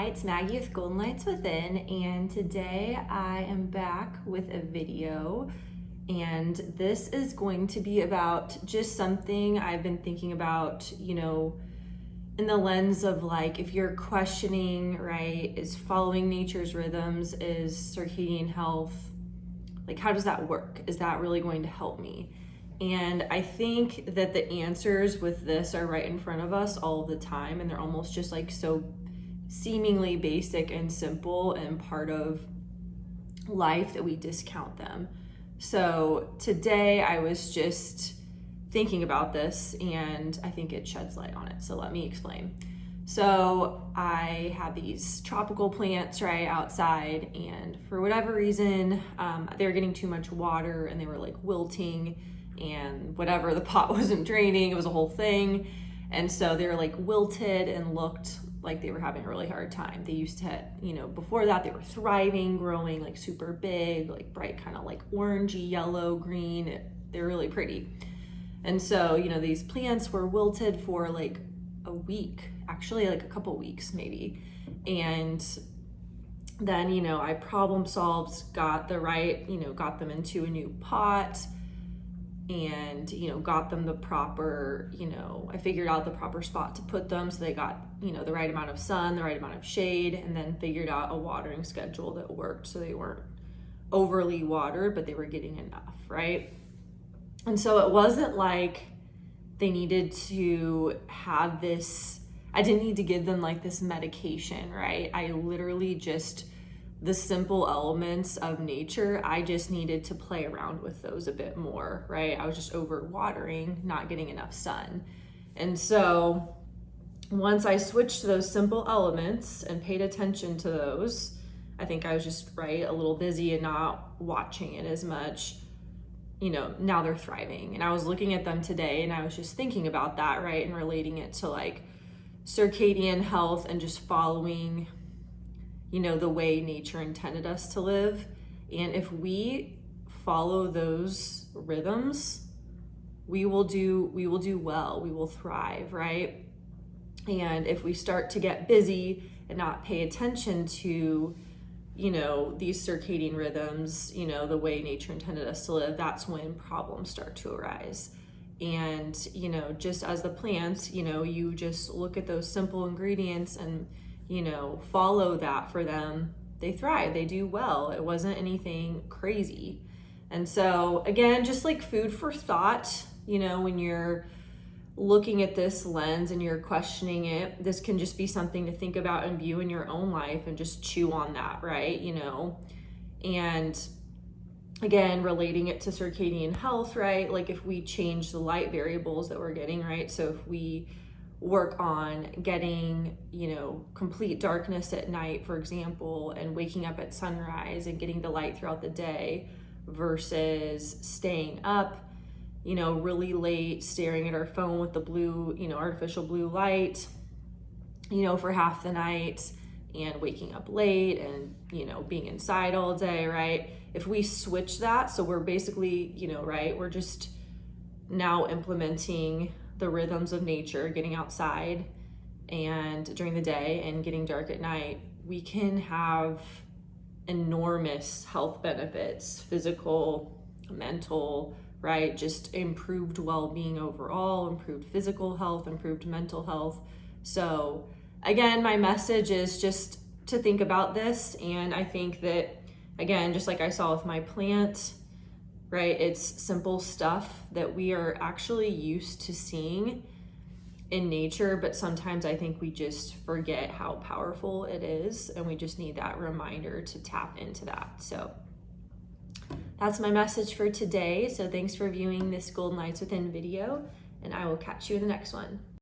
Hi, it's Maggie with Golden Lights Within, and today I am back with a video, and this is going to be about just something I've been thinking about, in the lens of like, if you're questioning, right, is following nature's rhythms, is circadian health, like how does that work? Is that really going to help me? And I think that the answers with this are right in front of us all the time, and they're almost just like so seemingly basic and simple and part of life that we discount them. So today I was just thinking about this and I think it sheds light on it. So let me explain. So I had these tropical plants right outside, and for whatever reason, they were getting too much water and they were like wilting, and whatever, the pot wasn't draining. It was a whole thing. And so they were like wilted and looked like they were having a really hard time. They used to, before that they were thriving, growing like super big, like bright kind of like orangey, yellow, green. They're really pretty. And so, these plants were wilted for like a week, actually like a couple weeks maybe. And then, I problem solved, got them into a new pot, and got them the proper, I figured out the proper spot to put them so they got the right amount of sun, the right amount of shade, and then figured out a watering schedule that worked so they weren't overly watered, but they were getting enough, right? And so it wasn't like they needed to have this, I didn't need to give them like this medication, right? I literally just, the simple elements of nature, I just needed to play around with those a bit more, right? I was just over watering, not getting enough sun. And so once I switched to those simple elements and paid attention to those, I think I was just, right, a little busy and not watching it as much. Now they're thriving. And I was looking at them today and I was just thinking about that, right? And relating it to like circadian health and just following the way nature intended us to live. And if we follow those rhythms, we will do well, we will thrive, right? And if we start to get busy and not pay attention to, these circadian rhythms, the way nature intended us to live, that's when problems start to arise. And, just as the plants, you just look at those simple ingredients and follow that for them, they thrive, they do well. It wasn't anything crazy. And so again, just like food for thought, when you're looking at this lens and you're questioning it, this can just be something to think about and view in your own life and just chew on that, right? And again, relating it to circadian health, right? Like if we change the light variables that we're getting, right? So if we work on getting, complete darkness at night, for example, and waking up at sunrise and getting the light throughout the day versus staying up, really late, staring at our phone with the blue, artificial blue light, for half the night, and waking up late and, being inside all day, right? If we switch that, so we're basically, right, we're just now implementing the rhythms of nature, getting outside and during the day and getting dark at night, we can have enormous health benefits, physical, mental, right? Just improved well-being overall, improved physical health, improved mental health. So again, my message is just to think about this. And I think that, again, just like I saw with my plant, right? It's simple stuff that we are actually used to seeing in nature, but sometimes I think we just forget how powerful it is, and we just need that reminder to tap into that. So that's my message for today. So thanks for viewing this Golden Lights Within video, and I will catch you in the next one.